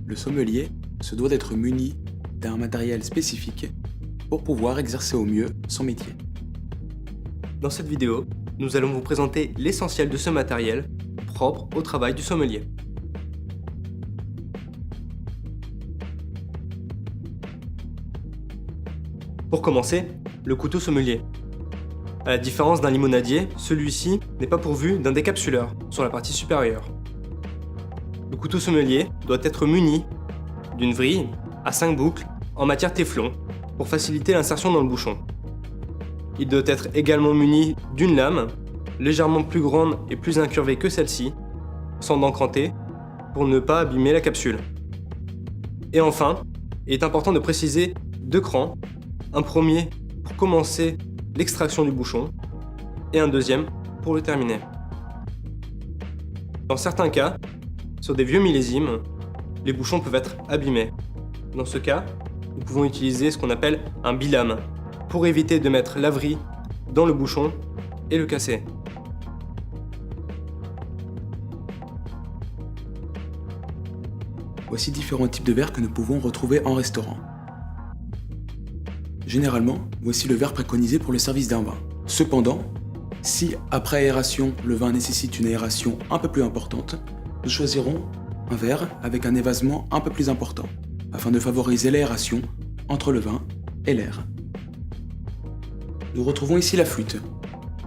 le sommelier se doit d'être muni d'un matériel spécifique pour pouvoir exercer au mieux son métier. Dans cette vidéo, nous allons vous présenter l'essentiel de ce matériel propre au travail du sommelier. Pour commencer, le couteau sommelier. À la différence d'un limonadier, celui-ci n'est pas pourvu d'un décapsuleur sur la partie supérieure. Le couteau sommelier doit être muni d'une vrille à 5 boucles en matière téflon pour faciliter l'insertion dans le bouchon. Il doit être également muni d'une lame légèrement plus grande et plus incurvée que celle-ci, sans dents crantées, pour ne pas abîmer la capsule. Et enfin, il est important de préciser 2 crans, un premier pour commencer l'extraction du bouchon et un deuxième pour le terminer. Dans certains cas, sur des vieux millésimes, les bouchons peuvent être abîmés. Dans ce cas, nous pouvons utiliser ce qu'on appelle un bilame pour éviter de mettre la vrille dans le bouchon et le casser. Voici différents types de verres que nous pouvons retrouver en restaurant. Généralement, voici le verre préconisé pour le service d'un vin. Cependant, si après aération, le vin nécessite une aération un peu plus importante, nous choisirons un verre avec un évasement un peu plus important, afin de favoriser l'aération entre le vin et l'air. Nous retrouvons ici la flûte.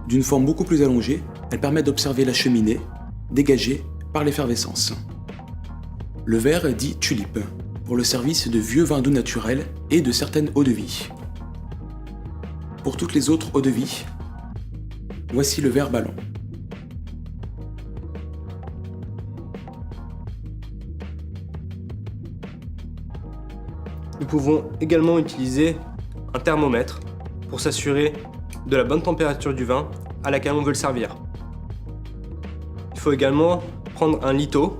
D'une forme beaucoup plus allongée, elle permet d'observer la cheminée, dégagée par l'effervescence. Le verre est dit tulipe, pour le service de vieux vins doux naturels et de certaines eaux-de-vie. Pour toutes les autres eaux-de-vie, voici le verre ballon. Nous pouvons également utiliser un thermomètre pour s'assurer de la bonne température du vin à laquelle on veut le servir. Il faut également prendre un litho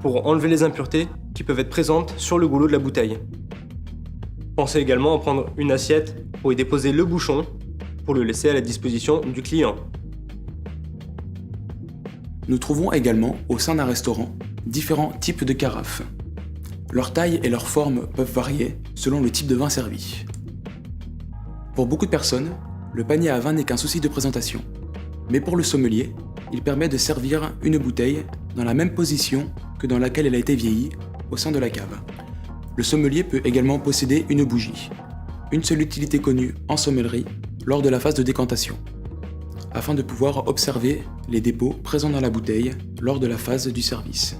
pour enlever les impuretés qui peuvent être présentes sur le goulot de la bouteille. Pensez également à prendre une assiette pour y déposer le bouchon pour le laisser à la disposition du client. Nous trouvons également au sein d'un restaurant différents types de carafes. Leur taille et leur forme peuvent varier selon le type de vin servi. Pour beaucoup de personnes, le panier à vin n'est qu'un souci de présentation. Mais pour le sommelier, il permet de servir une bouteille dans la même position que dans laquelle elle a été vieillie au sein de la cave. Le sommelier peut également posséder une bougie, une seule utilité connue en sommellerie lors de la phase de décantation, afin de pouvoir observer les dépôts présents dans la bouteille lors de la phase du service.